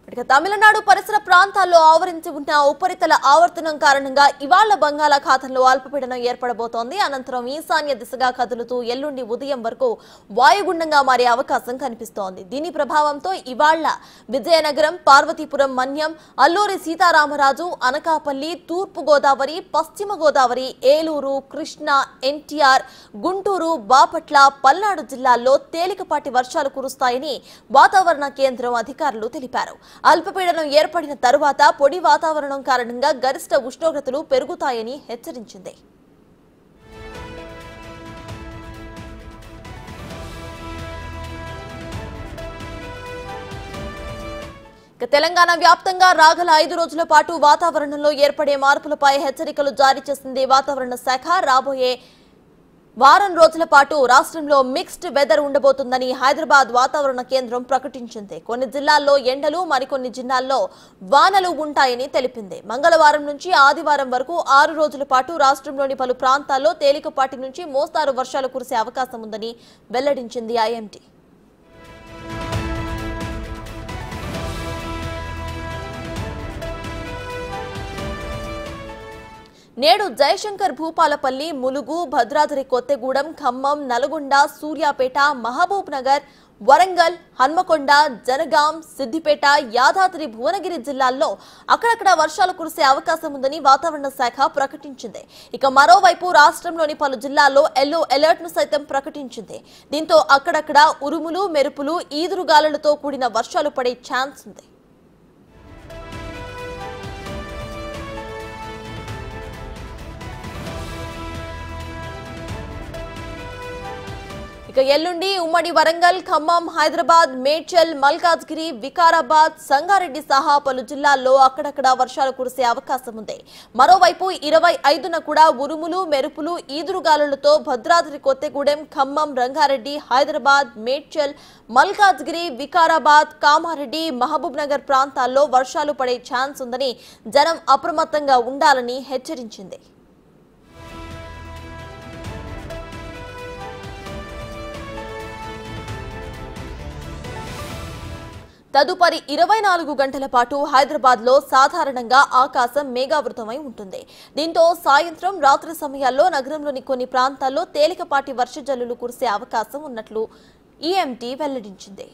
తమిళనాడు పరిసర ప్రాంతాల్లో ఆవరించి ఉన్న ఉపరితల ఆవర్తనం కారణంగా ఇవాళ బంగాళాఖాతంలో అల్పపీడనం ఏర్పడబోతోంది. అనంతరం ఈశాన్య దిశగా కదులుతూ ఎల్లుండి ఉదయం వరకు వాయుగుండంగా మారే అవకాశం కనిపిస్తోంది. దీని ప్రభావంతో ఇవాళ విజయనగరం, పార్వతీపురం, మన్యం, అల్లూరి సీతారామరాజు, అనకాపల్లి, తూర్పు గోదావరి, పశ్చిమ గోదావరి, ఏలూరు, కృష్ణా, ఎన్టీఆర్, గుంటూరు, బాపట్ల, పల్నాడు జిల్లాల్లో తేలికపాటి వర్షాలు కురుస్తాయని వాతావరణ కేంద్రం అధికారులు తెలిపారు. అల్పపీడనం ఏర్పడిన తరువాత పొడి వాతావరణం కారణంగా గరిష్ట ఉష్ణోగ్రతలు పెరుగుతాయని హెచ్చరించింది. తెలంగాణ వ్యాప్తంగా రాగల 5 రోజుల పాటు వాతావరణంలో ఏర్పడే మార్పులపై హెచ్చరికలు జారీ చేసింది వాతావరణ శాఖ. రాబోయే వారం రోజుల పాటు రాష్ట్రంలో మిక్స్డ్ వెదర్ ఉండబోతుందని హైదరాబాద్ వాతావరణ కేంద్రం ప్రకటించింది. కొన్ని జిల్లాల్లో ఎండలు, మరికొన్ని జిల్లాల్లో వానలు ఉంటాయని తెలిపింది. మంగళవారం నుంచి ఆదివారం వరకు 6 రోజుల పాటు రాష్ట్రంలోని పలు ప్రాంతాల్లో తేలికపాటి నుంచి మోస్తారు వర్షాలు కురిసే అవకాశం ఉందని వెల్లడించింది ఐఎండీ. నేడు జయశంకర్, భూపాలపల్లి, ములుగు, భద్రాద్రి కొత్తగూడెం, ఖమ్మం, నల్గొండ, సూర్యాపేట, మహబూబ్ నగర్, వరంగల్, హన్మకొండ, జనగాం, సిద్దిపేట, యాదాద్రి, భువనగిరి జిల్లాల్లో అక్కడక్కడ వర్షాలు కురిసే అవకాశం ఉందని వాతావరణ శాఖ ప్రకటించింది. ఇక మరోవైపు రాష్ట్రంలోని పలు జిల్లాల్లో ఎల్లో అలర్ట్ ను సైతం ప్రకటించింది. దీంతో అక్కడక్కడ ఉరుములు, మెరుపులు, ఈదురుగాలులతో కూడిన వర్షాలు పడే ఛాన్స్ ఉంది. ఇక ఎల్లుండి ఉమ్మడి వరంగల్, ఖమ్మం, హైదరాబాద్, మేడ్చల్, మల్కాజ్గిరి, వికారాబాద్, సంగారెడ్డి సహా పలు జిల్లాల్లో అక్కడక్కడ వర్షాలు కురిసే అవకాశం ఉంది. మరోవైపు 25న కూడా ఉరుములు, మెరుపులు, ఈదురుగాలులతో భద్రాద్రి కొత్తగూడెం, ఖమ్మం, రంగారెడ్డి, హైదరాబాద్, మేడ్చల్, మల్కాజ్గిరి, వికారాబాద్, కామారెడ్డి, మహబూబ్ నగర్ ప్రాంతాల్లో వర్షాలు పడే ఛాన్స్ ఉందని జనం అప్రమత్తంగా ఉండాలని హెచ్చరించింది. తదుపరి 24 గంటల పాటు హైదరాబాద్ లో సాధారణంగా ఆకాశం మేఘావృతమై ఉంటుంది. దీంతో సాయంత్రం, రాత్రి సమయాల్లో నగరంలోని కొన్ని ప్రాంతాల్లో తేలికపాటి వర్షజల్లులు కురిసే అవకాశం ఉన్నట్లు ఈఎంటీ వెల్లడించింది.